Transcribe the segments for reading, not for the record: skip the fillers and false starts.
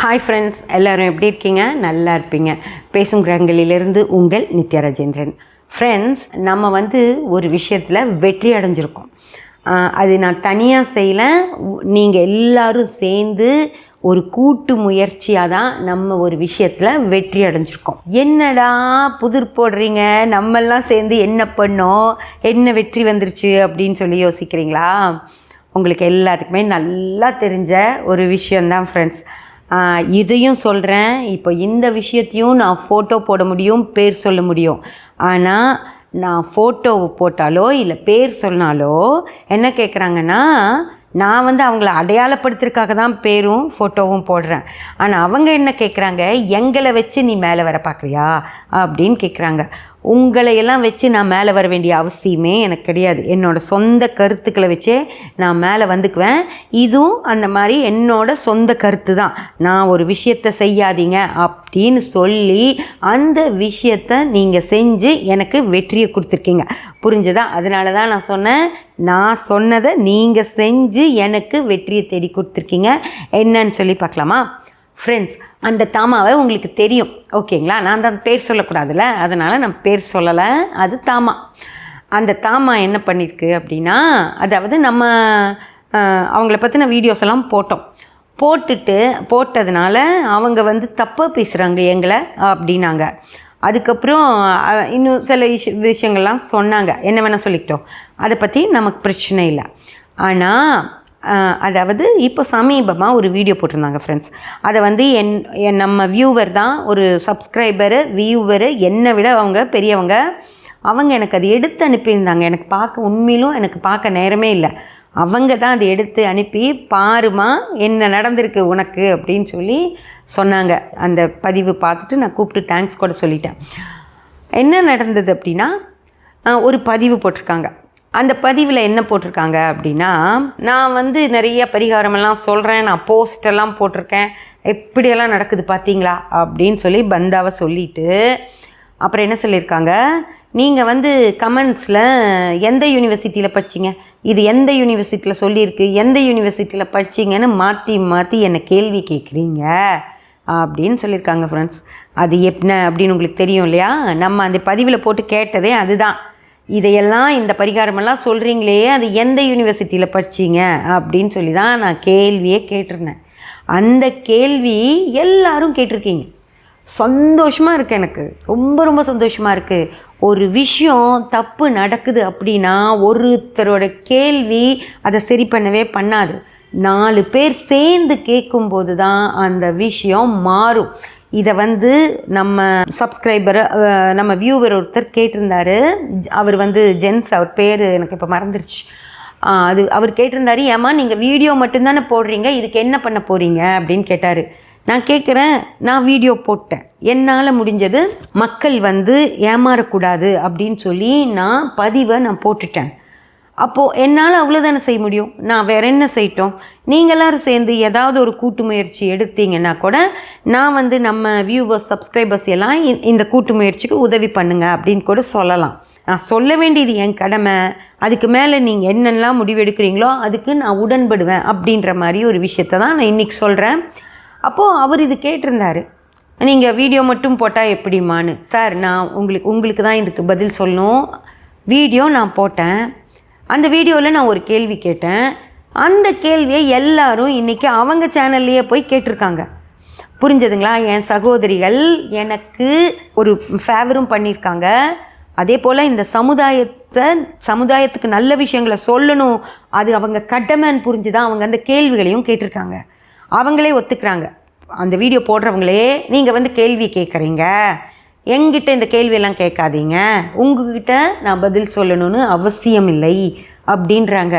Hi friends, எல்லோரும் எப்படி இருக்கீங்க? நல்லா இருப்பீங்க. பேசும் கிரகங்களிலிருந்து உங்கள் நித்யா ராஜேந்திரன். ஃப்ரெண்ட்ஸ், நம்ம ஒரு விஷயத்தில் வெற்றி அடைஞ்சிருக்கோம். அது நான் தனியாக செய்யலை, நீங்கள் எல்லோரும் சேர்ந்து ஒரு கூட்டு முயற்சியாக தான் நம்ம ஒரு விஷயத்தில் வெற்றி அடைஞ்சிருக்கோம். என்னடா புதிர் போடுறீங்க, நம்மெல்லாம் சேர்ந்து என்ன பண்ணோம், என்ன வெற்றி வந்துருச்சு அப்படின்னு சொல்லி யோசிக்கிறீங்களா? உங்களுக்கு எல்லாத்துக்குமே நல்லா தெரிஞ்ச ஒரு விஷயந்தான் ஃப்ரெண்ட்ஸ். இதையும் சொல்கிறேன். இப்போ இந்த விஷயத்தையும் நான் ஃபோட்டோ போட முடியும், பேர் சொல்ல முடியும். ஆனால் நான் ஃபோட்டோவை போட்டாலோ இல்லை பேர் சொன்னாலோ என்ன கேட்குறாங்கன்னா, நான் அவங்கள அடையாளப்படுத்துறதுக்காக தான் பேரும் ஃபோட்டோவும் போடுறேன். ஆனால் அவங்க என்ன கேட்குறாங்க, எங்களை வச்சு நீ மேலே வர பார்க்குறியா அப்படின்னு கேட்குறாங்க. உங்களையெல்லாம் வச்சு நான் மேலே வர வேண்டிய அவசியமே எனக்கு கிடையாது. என்னோடய சொந்த கருத்துக்களை வச்சே நான் மேலே வந்துக்குவேன். இதுவும் அந்த மாதிரி என்னோடய சொந்த கருத்து தான். நான் ஒரு விஷயத்தை செய்யாதீங்க அப்படின்னு சொல்லி அந்த விஷயத்தை நீங்கள் செஞ்சு எனக்கு வெற்றியை கொடுத்துருக்கீங்க. புரிஞ்சுதா? அதனால தான் நான் சொன்னேன், நான் சொன்னதை நீங்கள் செஞ்சு எனக்கு வெற்றியை தேடி கொடுத்துருக்கீங்க. என்னன்னு சொல்லி பார்க்கலாமா? ஃப்ரெண்ட்ஸ், அந்த தாமாவை உங்களுக்கு தெரியும், ஓகேங்களா? நான் தான் பேர் சொல்லக்கூடாதுல்ல, அதனால் நான் பேர் சொல்லலை. அது தாமா. அந்த தாமா என்ன பண்ணியிருக்கு அப்படின்னா, அதாவது நம்ம அவங்கள பற்றின வீடியோஸ் எல்லாம் போட்டதுனால அவங்க தப்பாக பேசுகிறாங்க எங்களை அப்படின்னாங்க. அதுக்கப்புறம் இன்னும் சில விஷயங்கள்லாம் சொன்னாங்க. என்ன வேணால் சொல்லிக்கிட்டோம், அதை பற்றி நமக்கு பிரச்சனை இல்லை. ஆனால் அதாவது இப்போ சமீபமாக ஒரு வீடியோ போட்டிருந்தாங்க ஃப்ரெண்ட்ஸ். அதை நம்ம வியூவர் தான், ஒரு சப்ஸ்கிரைபரு வியூவரு, என்னை விட அவங்க பெரியவங்க. அவங்க எனக்கு அது எடுத்து அனுப்பியிருந்தாங்க. எனக்கு பார்க்க நேரமே இல்லை. அவங்க தான் அதை எடுத்து அனுப்பி, பாருமா என்ன நடந்திருக்கு உனக்கு அப்படின்னு சொல்லி சொன்னாங்க. அந்த பதிவு பார்த்துட்டு நான் கூப்பிட்டு தேங்க்ஸ் கூட சொல்லிட்டேன். என்ன நடந்தது அப்படின்னா, ஒரு பதிவு போட்டிருக்காங்க. அந்த பதிவில் என்ன போட்டிருக்காங்க அப்படின்னா, நான் நிறைய பரிகாரமெல்லாம் சொல்கிறேன், நான் போஸ்டெல்லாம் போட்டிருக்கேன், எப்படியெல்லாம் நடக்குது பார்த்தீங்களா அப்படின்னு சொல்லி பந்தாவை சொல்லிவிட்டு, அப்புறம் என்ன சொல்லியிருக்காங்க, நீங்கள் கமெண்ட்ஸில் எந்த யூனிவர்சிட்டியில் படிச்சிங்க, இது எந்த யூனிவர்சிட்டியில் சொல்லியிருக்கு, எந்த யூனிவர்சிட்டியில் படிச்சிங்கன்னு மாற்றி என்னை கேள்வி கேட்குறீங்க அப்படின்னு சொல்லியிருக்காங்க ஃப்ரெண்ட்ஸ். அது என்ன அப்படின்னு உங்களுக்கு தெரியும் இல்லையா? நம்ம அந்த பதிவில் போட்டு கேட்டதே அதுதான். இதையெல்லாம், இந்த பரிகாரமெல்லாம் சொல்கிறீங்களே, அது எந்த யூனிவர்சிட்டியில் படிச்சிங்க அப்படின்னு சொல்லி தான் நான் கேள்வியே கேட்டிருந்தேன். அந்த கேள்வி எல்லாரும் கேட்டிருக்கீங்க. சந்தோஷமாக இருக்குது, எனக்கு ரொம்ப ரொம்ப சந்தோஷமாக இருக்குது. ஒரு விஷயம் தப்பு நடக்குது அப்படின்னா ஒருத்தரோட கேள்வி அதை சரி பண்ணவே பண்ணாது. 4 பேர் சேர்ந்து கேட்கும்போது தான் அந்த விஷயம் மாறும். இதை நம்ம சப்ஸ்கிரைபர், நம்ம வியூவர் ஒருத்தர் கேட்டிருந்தார். அவர் ஜென்ஸ், அவர் பேர் எனக்கு இப்போ மறந்துருச்சு. அவர் கேட்டிருந்தார், ஏம்மா நீங்கள் வீடியோ மட்டும்தானே போடுறீங்க, இதுக்கு என்ன பண்ண போகிறீங்க அப்படின்னு கேட்டார். நான் கேட்குறேன், நான் வீடியோ போட்டேன், என்னால் முடிஞ்சது மக்கள் ஏமாறக்கூடாது அப்படின்னு சொல்லி நான் பதிவை போட்டுட்டேன். அப்போது என்னால் அவ்வளோதானே செய்ய முடியும். நான் வேறு என்ன செய்யட்டும்? நீங்கள் எல்லோரும் சேர்ந்து ஏதாவது ஒரு கூட்டு முயற்சி எடுத்தீங்கன்னா கூட நான் நம்ம வியூவர்ஸ், சப்ஸ்கிரைபர்ஸ் எல்லாம் இந்த கூட்டு முயற்சிக்கு உதவி பண்ணுங்க அப்படின்னு கூட சொல்லலாம். நான் சொல்ல வேண்டியது என் கடமை. அதுக்கு மேலே நீங்கள் என்னெல்லாம் முடிவெடுக்கிறீங்களோ அதுக்கு நான் உடன்படுவேன் அப்படின்ற மாதிரி ஒரு விஷயத்தை தான் நான் இன்றைக்கி சொல்கிறேன். அப்போது அவர் இது கேட்டிருந்தார், நீங்கள் வீடியோ மட்டும் போட்டால் எப்படிமான்னு. சார், நான் உங்களுக்கு தான் இதுக்கு பதில் சொல்லணும். வீடியோ நான் போட்டேன், அந்த வீடியோவில் நான் ஒரு கேள்வி கேட்டேன். அந்த கேள்வியை எல்லாரும் இன்றைக்கி அவங்க சேனல்லையே போய் கேட்டிருக்காங்க. புரிஞ்சதுங்களா? என் சகோதரிகள் எனக்கு ஒரு ஃபேவரும் பண்ணியிருக்காங்க. அதே போல் இந்த சமுதாயத்துக்கு நல்ல விஷயங்களை சொல்லணும், அது அவங்க கடமைன்னு புரிஞ்சுதான் அவங்க அந்த கேள்விகளையும் கேட்டிருக்காங்க. அவங்களே ஒத்துக்கிறாங்க. அந்த வீடியோ போடுறவங்களே, நீங்கள் கேள்வி கேட்குறீங்க, எங்கிட்ட இந்த கேள்வியெல்லாம் கேட்காதீங்க, உங்ககிட்ட நான் பதில் சொல்லணும்னு அவசியம் இல்லை அப்படின்றாங்க.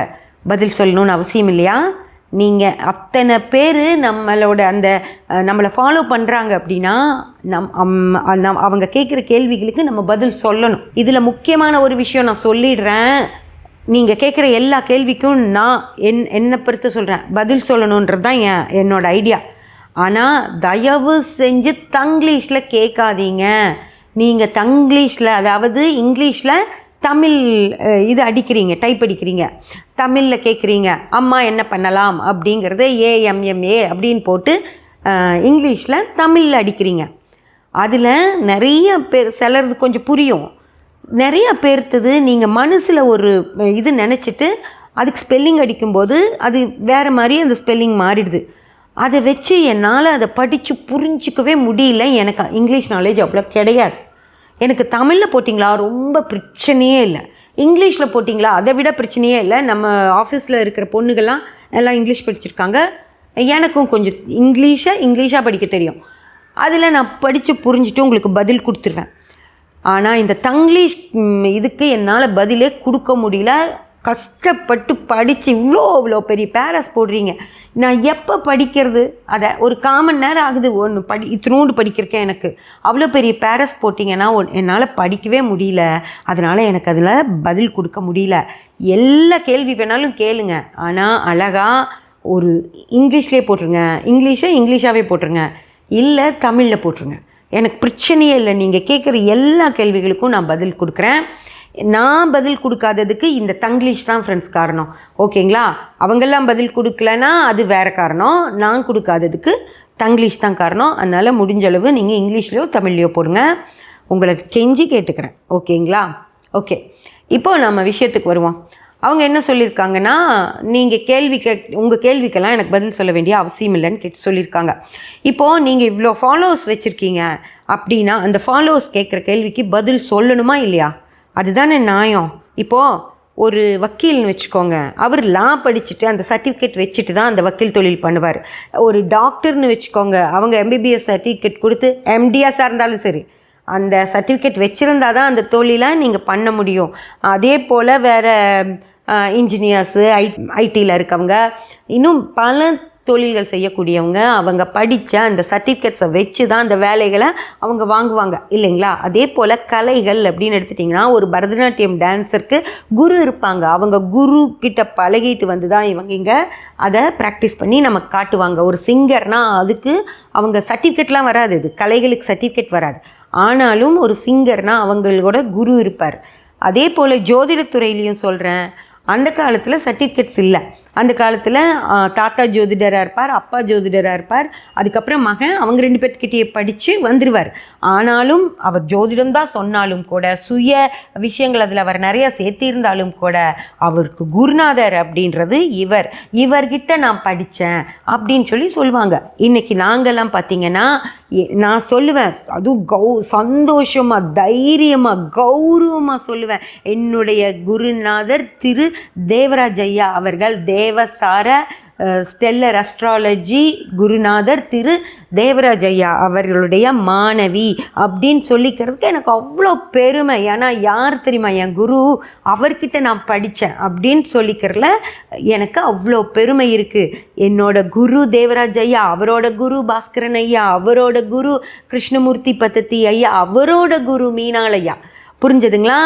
பதில் சொல்லணும்னு அவசியம் இல்லையா? நீங்கள் அத்தனை பேர் நம்மளை ஃபாலோ பண்ணுறாங்க அப்படின்னா அவங்க கேட்குற கேள்விகளுக்கு நம்ம பதில் சொல்லணும். இதில் முக்கியமான ஒரு விஷயம் நான் சொல்லிடுறேன். நீங்கள் கேட்குற எல்லா கேள்விக்கும் நான் என்னை பொறுத்து சொல்கிறேன், பதில் சொல்லணுன்றது தான் என்னோடய ஐடியா. ஆனால் தயவு செஞ்சு தங்கிலீஷில் கேட்காதீங்க. நீங்கள் தங்கிலீஷில், அதாவது இங்கிலீஷில் தமிழ் இது அடிக்கிறீங்க, டைப் அடிக்கிறீங்க, தமிழில் கேட்குறீங்க, அம்மா என்ன பண்ணலாம் அப்படிங்கிறத AMMA அப்படின்னு போட்டு இங்கிலீஷில் தமிழில் அடிக்கிறீங்க. அதில் நிறைய பேர் சிலருக்கு கொஞ்சம் புரியும், நிறைய பேர்த்தது நீங்கள் மனசில் ஒரு இது நினச்சிட்டு அதுக்கு ஸ்பெல்லிங் அடிக்கும்போது அது வேறு மாதிரி அந்த ஸ்பெல்லிங் மாறிடுது. அதை வச்சு என்னால் அதை படித்து புரிஞ்சிக்கவே முடியல. எனக்கு இங்கிலீஷ் நாலேஜ் அவ்வளோ கிடையாது. எனக்கு தமிழில் போட்டிங்களா ரொம்ப பிரச்சனையே இல்லை, இங்கிலீஷில் போட்டிங்களா அதை விட பிரச்சனையே இல்லை. நம்ம ஆஃபீஸில் இருக்கிற பொண்ணுகள்லாம் எல்லாம் இங்கிலீஷ் படிச்சிருக்காங்க. எனக்கும் கொஞ்சம் இங்கிலீஷாக படிக்க தெரியும். அதில் நான் படித்து புரிஞ்சுட்டு உங்களுக்கு பதில் கொடுத்துருவேன். ஆனால் இந்த தங்கிலீஷ் இதுக்கு என்னால் பதிலே கொடுக்க முடியல. கஷ்டப்பட்டு படித்து இவ்வளோ பெரிய பேராஸ் போடுறீங்க, நான் எப்போ படிக்கிறது? அதை ஒரு காமன் நேரம் ஆகுது இத்தினோண்டு படிக்கிறக்கேன். எனக்கு அவ்வளோ பெரிய பேராஸ் போட்டிங்கன்னா என்னால் படிக்கவே முடியல. அதனால் எனக்கு அதில் பதில் கொடுக்க முடியல. எல்லா கேள்வி வேணாலும் கேளுங்க, ஆனால் அழகாக ஒரு இங்கிலீஷ்லேயே போட்டுருங்க. இங்கிலீஷாகவே போட்டுருங்க, இல்லை தமிழில் போட்டுருங்க. எனக்கு பிரச்சனையே இல்லை. நீங்கள் கேட்குற எல்லா கேள்விகளுக்கும் நான் பதில் கொடுக்குறேன். நான் பதில் கொடுக்காததுக்கு இந்த தங்கிலீஷ் தான் ஃப்ரெண்ட்ஸ் காரணம். ஓகேங்களா? அவங்கெல்லாம் பதில் கொடுக்கலன்னா அது வேறு காரணம். நான் கொடுக்காததுக்கு தங்கிலீஷ் தான் காரணம். அதனால் முடிஞ்சளவு நீங்கள் இங்கிலீஷ்லையோ தமிழ்லையோ போடுங்க. உங்களுக்கு கெஞ்சி கேட்டுக்கிறேன். ஓகேங்களா? ஓகே, இப்போது நம்ம விஷயத்துக்கு வருவோம். அவங்க என்ன சொல்லியிருக்காங்கன்னா, நீங்கள் உங்கள் கேள்விக்கெல்லாம் எனக்கு பதில் சொல்ல வேண்டிய அவசியம் இல்லைன்னு சொல்லியிருக்காங்க. இப்போது நீங்கள் இவ்வளோ ஃபாலோவர்ஸ் வச்சுருக்கீங்க அப்படின்னா அந்த ஃபாலோவர்ஸ் கேட்குற கேள்விக்கு பதில் சொல்லணுமா இல்லையா? அதுதானே நியாயம். இப்போது ஒரு வக்கீல்னு வச்சுக்கோங்க, அவர் லா படிச்சுட்டு அந்த சர்டிஃபிகேட் வச்சுட்டு தான் அந்த வக்கீல் தொழில் பண்ணுவார். ஒரு டாக்டர்னு வச்சுக்கோங்க, அவங்க எம்பிபிஎஸ் சர்டிஃபிகேட் கொடுத்து எம்டிஎஸ்ஸாக இருந்தாலும் சரி அந்த சர்டிஃபிகேட் வச்சுருந்தா தான் அந்த தொழிலை நீங்கள் பண்ண முடியும். அதே போல் வேறு இன்ஜினியர்ஸு, ஐடியில் இருக்கவங்க, இன்னும் பல தொழில்கள் செய்யக்கூடியவங்க, அவங்க படித்த அந்த சர்டிஃபிகேட்ஸை வச்சு தான் அந்த வேலைகளை அவங்க வாங்குவாங்க இல்லைங்களா? அதே போல் கலைகள் அப்படின்னு எடுத்துட்டிங்கன்னா, ஒரு பரதநாட்டியம் டான்ஸருக்கு குரு இருப்பாங்க. அவங்க குரு கிட்ட பழகிட்டு வந்து தான் இவங்க இங்கே அதை ப்ராக்டிஸ் பண்ணி நமக்கு காட்டுவாங்க. ஒரு சிங்கர்னால் அதுக்கு அவங்க சர்டிஃபிகேட்லாம் வராது, இது கலைகளுக்கு சர்டிஃபிகேட் வராது. ஆனாலும் ஒரு சிங்கர்னால் அவங்களோட குரு இருப்பார். அதே போல் ஜோதிடத்துறையிலையும் சொல்கிறேன், அந்த காலத்தில் சர்டிஃபிகேட்ஸ் இல்லை. அந்த காலத்தில் தாத்தா ஜோதிடராக இருப்பார், அப்பா ஜோதிடராக இருப்பார், அதுக்கப்புறம் மகன், அவங்க 2 பேர்த்துக்கிட்டே படித்து வந்துடுவார். ஆனாலும் அவர் ஜோதிடம் தான் சொன்னாலும் கூட, சுய விஷயங்கள் அதில் அவர் நிறையா சேர்த்திருந்தாலும் கூட, அவருக்கு குருநாதர் அப்படின்றது இவர்கிட்ட நான் படித்தேன் அப்படின்னு சொல்லுவாங்க. இன்றைக்கி நாங்கள்லாம் பார்த்திங்கன்னா, நான் சொல்லுவேன், அதுவும் சந்தோஷமாக, தைரியமாக, கௌரவமாக சொல்லுவேன், என்னுடைய குருநாதர் திரு தேவராஜ் ஐயா அவர்கள், தேவசார ஸ்டெல்லர் அஸ்ட்ராலஜி குருநாதர் திரு தேவராஜ் ஐயா அவர்களுடைய மாணவி அப்படின்னு சொல்லிக்கிறதுக்கு எனக்கு அவ்வளோ பெருமை. ஏன்னா யார் தெரியுமா என் குரு, அவர்கிட்ட நான் படித்தேன் அப்படின்னு சொல்லிக்கிறதுல எனக்கு அவ்வளோ பெருமை இருக்குது. என்னோட குரு தேவராஜ் ஐயா, அவரோட குரு பாஸ்கரன் ஐயா, அவரோட குரு கிருஷ்ணமூர்த்தி பத்தத்தி ஐயா, அவரோட குரு மீனாள் ஐயா. புரிஞ்சதுங்களா?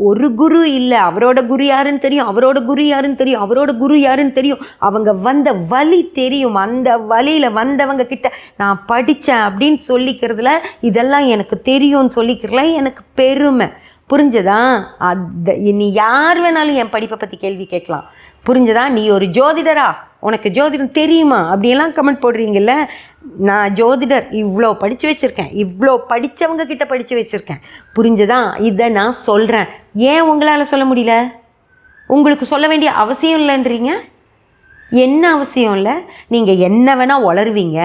ஒரு குரு இல்லை, அவரோட குரு யாருன்னு தெரியும், அவரோட குரு யாருன்னு தெரியும், அவரோட குரு யாருன்னு தெரியும், அவங்க வந்த வழி தெரியும், அந்த வழியில் வந்தவங்க கிட்ட நான் படித்தேன் அப்படின்னு சொல்லிக்கிறதுல, இதெல்லாம் எனக்கு தெரியும்னு சொல்லிக்கிறதுல எனக்கு பெருமை. புரிஞ்சதா? நீ யார் வேணாலும் என் படிப்பை பற்றி கேள்வி கேட்கலாம். புரிஞ்சதா? நீ ஒரு ஜோதிடரா, உனக்கு ஜோதிடம் தெரியுமா அப்படியெல்லாம் கமெண்ட் போடுறீங்கல்ல. நான் ஜோதிடர், இவ்வளோ படித்து வச்சுருக்கேன், இவ்வளோ படித்தவங்க கிட்ட படித்து வச்சுருக்கேன். புரிஞ்சதா? இதை நான் சொல்கிறேன். ஏன் உங்களால் சொல்ல முடியல? உங்களுக்கு சொல்ல வேண்டிய அவசியம் இல்லைன்றீங்க. என்ன அவசியம் இல்லை? நீங்கள் என்ன வேணால் வளருவீங்க,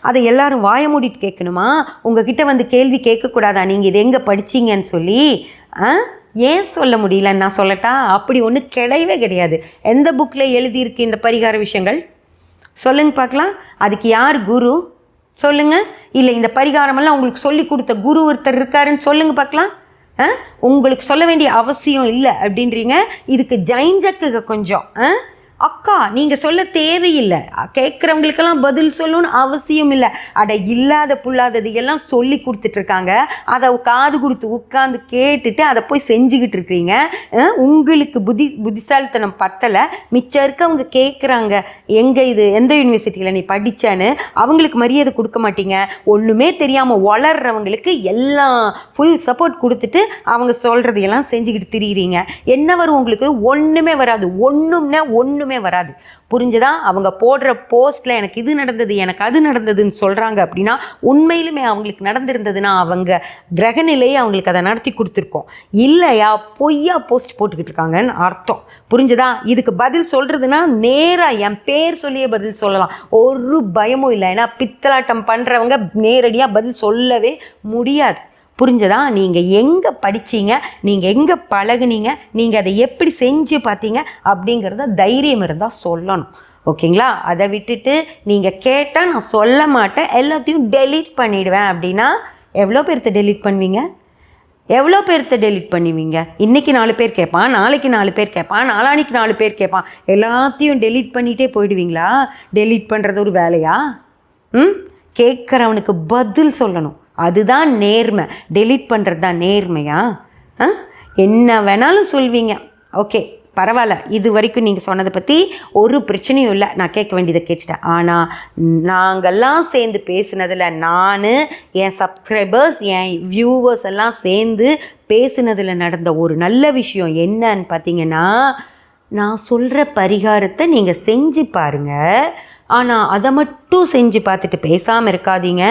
அதை எல்லோரும் வாய மூடிட்டு கேட்கணுமா? உங்ககிட்ட வந்து கேள்வி கேட்கக்கூடாதா நீங்கள் இது எங்கே படிச்சிங்கன்னு சொல்லி? ஏன் சொல்ல முடியலன்னு நான் சொல்லட்டா? அப்படி ஒன்று கிடையவே கிடையாது. எந்த புக்கில் எழுதியிருக்கு இந்த பரிகார விஷயங்கள்? சொல்லுங்க பார்க்கலாம். அதுக்கு யார் குரு சொல்லுங்கள். இல்லை இந்த பரிகாரமெல்லாம் உங்களுக்கு சொல்லி கொடுத்த குரு ஒருத்தர் இருக்காருன்னு சொல்லுங்க பார்க்கலாம். உங்களுக்கு சொல்ல வேண்டிய அவசியம் இல்லை அப்படின்றீங்க. இதுக்கு ஜைஞ்சக்குங்க கொஞ்சம். அக்கா நீங்கள் சொல்ல தேவையில்லை, கேட்குறவங்களுக்கெல்லாம் பதில் சொல்லணும்னு அவசியம் இல்லை. இல்லாத புல்லாதது எல்லாம் சொல்லி கொடுத்துட்ருக்காங்க, அதை காது கொடுத்து உட்காந்து கேட்டுட்டு அதை போய் செஞ்சுக்கிட்டு இருக்கிறீங்க. உங்களுக்கு புத்திசாலித்தனம் பத்தலை, மிச்சம் இருக்கவங்க கேட்குறாங்க, இது எந்த யூனிவர்சிட்டியில் நீ படித்தேன்னு, அவங்களுக்கு மரியாதை கொடுக்க மாட்டீங்க. ஒன்றுமே தெரியாமல் வளர்கிறவங்களுக்கு எல்லாம் ஃபுல் சப்போர்ட் கொடுத்துட்டு அவங்க சொல்கிறதையெல்லாம் செஞ்சுக்கிட்டு திரியிறீங்க. என்ன வரும் உங்களுக்கு? ஒன்றுமே வராது. ஒன்றுமே ஒன்றுமே வராது. புரிஞ்சுதா? அவங்க போடுற போஸ்ட்டில் எனக்கு இது நடந்தது, எனக்கு அது நடந்ததுன்னு சொல்கிறாங்க அப்படின்னா உண்மையிலுமே அவங்களுக்கு நடந்திருந்ததுன்னா அவங்க கிரகநிலையை அவங்களுக்கு அதை நடத்தி கொடுத்துருக்கோம். இல்லையா பொய்யா போஸ்ட் போட்டுக்கிட்டு இருக்காங்கன்னு அர்த்தம். புரிஞ்சுதா? இதுக்கு பதில் சொல்கிறதுனா நேராக என் பேர் சொல்லியே பதில் சொல்லலாம், ஒரு பயமும் இல்லை. ஏன்னா பித்தலாட்டம் பண்ணுறவங்க நேரடியாக பதில் சொல்லவே முடியாது. புரிஞ்சதா? நீங்கள் எங்கே படிச்சீங்க, நீங்கள் எங்கே பழகுனீங்க, நீங்கள் அதை எப்படி செஞ்சு பார்த்தீங்க அப்படிங்கிறத தைரியம் இருந்தால் சொல்லணும். ஓகேங்களா? அதை விட்டுட்டு நீங்கள் கேட்டால் நான் சொல்ல மாட்டேன், எல்லாத்தையும் டெலீட் பண்ணிவிடுவேன் அப்படின்னா எவ்வளோ பேர்த்த டெலீட் பண்ணுவீங்க? எவ்வளோ பேர்த்த டெலீட் பண்ணுவீங்க? இன்றைக்கி 4 பேர் கேட்பான், நாளைக்கு 4 பேர் கேட்பான், நாளானிக்கு 4 பேர் கேட்பான், எல்லாத்தையும் டெலீட் பண்ணிகிட்டே போயிடுவீங்களா? டெலீட் பண்ணுறது ஒரு வேலையா? கேட்குறவனுக்கு பதில் சொல்லணும், அதுதான் நேர்மை. டெலீட் பண்ணுறது தான் நேர்மையா? என்ன வேணாலும் சொல்வீங்க. ஓகே, பரவாயில்ல. இது வரைக்கும் நீங்கள் சொன்னதை பற்றி ஒரு பிரச்சனையும் இல்லை, நான் கேட்க வேண்டியதை கேட்டுட்டேன். ஆனால் நாங்கள்லாம் சேர்ந்து பேசுனதில், நான் என் சப்ஸ்கிரைபர்ஸ் என் வியூவர்ஸ் எல்லாம் சேர்ந்து பேசுனதில் நடந்த ஒரு நல்ல விஷயம் என்னன்னு பார்த்தீங்கன்னா, நான் சொல்கிற பரிகாரத்தை நீங்கள் செஞ்சு பாருங்கள். ஆனால் அதை மட்டும் செஞ்சு பார்த்துட்டு பேசாமல் இருக்காதீங்க.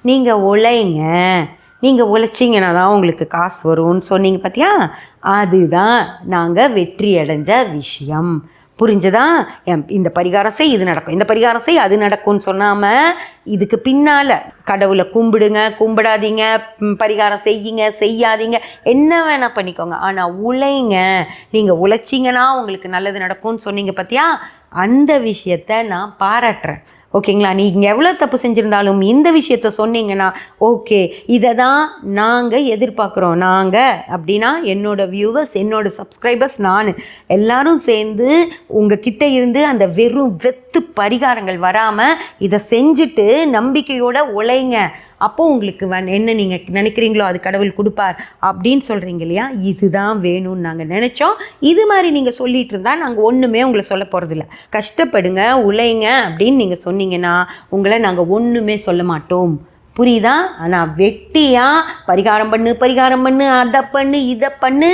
நீங்கள் உழைங்க, நீங்கள் உழைச்சிங்கன்னா தான் உங்களுக்கு காசு வரும்னு சொன்னீங்க பார்த்தியா? அதுதான் நாங்கள் வெற்றி அடைஞ்ச விஷயம். புரிஞ்சதா? இந்த பரிகாரம் செய் இது நடக்கும், இந்த பரிகாரம் செய் அது நடக்கும்னு சொன்னாமல் இதுக்கு பின்னால் கடவுளை கும்பிடுங்க, கும்பிடாதீங்க, பரிகாரம் செய்யுங்க, செய்யாதீங்க, என்ன வேணால் பண்ணிக்கோங்க, ஆனால் உழைங்க. நீங்கள் உழைச்சிங்கன்னா உங்களுக்கு நல்லது நடக்கும்னு சொன்னீங்க பார்த்தியா? அந்த விஷயத்தை நான் பாராட்டுறேன். ஓகேங்களா? நீங்கள் எவ்வளோ தப்பு செஞ்சுருந்தாலும் இந்த விஷயத்த சொன்னீங்கன்னா ஓகே, இதை தான் நாங்கள் எதிர்பார்க்குறோம். நாங்கள் அப்படின்னா என்னோடய வியூவர்ஸ், என்னோடய சப்ஸ்கிரைபர்ஸ், நான் எல்லாரும் சேர்ந்து உங்ககிட்ட இருந்து அந்த வெறும் வெத்து பரிகாரங்கள் வராமல் இதை செஞ்சுட்டு நம்பிக்கையோடு உழைங்க. அப்போது உங்களுக்கு என்ன நீங்கள் நினைக்கிறீங்களோ அது கடவுள் கொடுப்பார் அப்படின்னு சொல்கிறீங்க இல்லையா? இதுதான் வேணும்னு நாங்கள் நினச்சோம். இது மாதிரி நீங்கள் சொல்லிகிட்டு இருந்தால் நாங்கள் ஒன்றுமே உங்களை சொல்ல போகிறதில்ல. கஷ்டப்படுங்க, உழைங்க அப்படின்னு நீங்கள் சொன்னீங்கன்னா உங்களை நாங்கள் ஒன்றுமே சொல்ல மாட்டோம். புரியுதா? ஆனால் வெட்டியாக பரிகாரம் பண்ணு, அதை பண்ணு, இதை பண்ணு,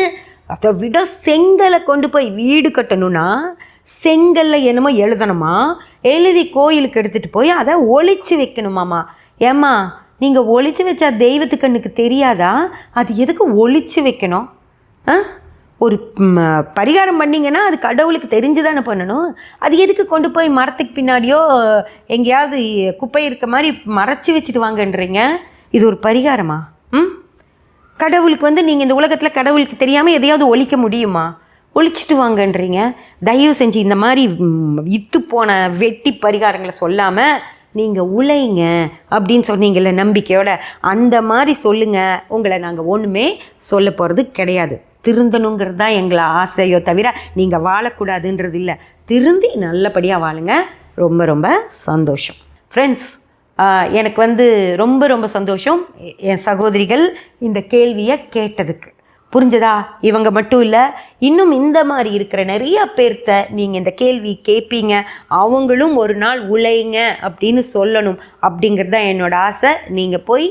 அதை விட செங்கலை கொண்டு போய் வீடு கட்டணும்னா செங்கல்ல என்னமோ எழுதணுமா, எழுதி கோயிலுக்கு எடுத்துகிட்டு போய் அதை ஒளிச்சு வைக்கணுமாம்மா. ஏம்மா, நீங்கள் ஒளிச்சு வச்சா தெய்வத்துக்கு கண்ணுக்கு தெரியாதா? அது எதுக்கு ஒளிச்சு வைக்கணும்? ஒரு பரிகாரம் பண்ணிங்கன்னா அது கடவுளுக்கு தெரிஞ்சு தானே பண்ணணும். அது எதுக்கு கொண்டு போய் மரத்துக்கு பின்னாடியோ எங்கேயாவது குப்பை இருக்க மாதிரி மறைச்சி வச்சுட்டு வாங்கன்றீங்க? இது ஒரு பரிகாரமா? கடவுளுக்கு நீங்கள் இந்த உலகத்தில் கடவுளுக்கு தெரியாமல் எதையாவது ஒழிக்க முடியுமா? ஒழிச்சிட்டு வாங்கன்றீங்க. தயவு செஞ்சு இந்த மாதிரி இத்து போன வெட்டி பரிகாரங்களை சொல்லாமல் நீங்கள் உழைங்க அப்படின்னு சொன்னீங்கல்ல நம்பிக்கையோட, அந்த மாதிரி சொல்லுங்கள். உங்களை நாங்கள் ஒன்றுமே சொல்ல போகிறது கிடையாது. திருந்தணுங்கிறது தான் எங்களை ஆசையோ தவிர நீங்கள் வாழக்கூடாதுன்றது இல்லை. திருந்தி நல்லபடியாக வாழுங்க. ரொம்ப ரொம்ப சந்தோஷம் ஃப்ரெண்ட்ஸ். எனக்கு ரொம்ப ரொம்ப சந்தோஷம் என் சகோதரிகள் இந்த கேள்வியை கேட்டதுக்கு. புரிஞ்சதா? இவங்க மட்டும் இல்லை, இன்னும் இந்த மாதிரி இருக்கிற நிறைய பேர்த்த நீங்கள் இந்த கேள்வி கேட்பீங்க, அவங்களும் ஒரு நாள் உழைங்க அப்படின்னு சொல்லணும் அப்படிங்கிறது தான் என்னோடய ஆசை. நீங்கள் போய்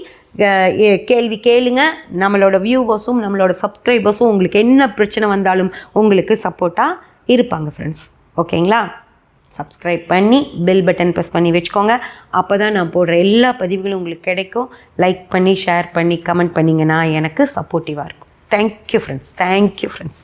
கேள்வி கேளுங்க. நம்மளோட வியூவர்ஸும் நம்மளோட சப்ஸ்கிரைபர்ஸும் உங்களுக்கு என்ன பிரச்சனை வந்தாலும் உங்களுக்கு சப்போர்ட்டாக இருப்பாங்க ஃப்ரெண்ட்ஸ். ஓகேங்களா? சப்ஸ்கிரைப் பண்ணி பெல் பட்டன் ப்ரெஸ் பண்ணி வச்சுக்கோங்க. அப்போ தான் நான் போடுற எல்லா பதிவுகளும் உங்களுக்கு கிடைக்கும். லைக் பண்ணி, ஷேர் பண்ணி, கமெண்ட் பண்ணிங்கன்னா எனக்கு சப்போர்ட்டிவாக இருக்கும். Thank you friends.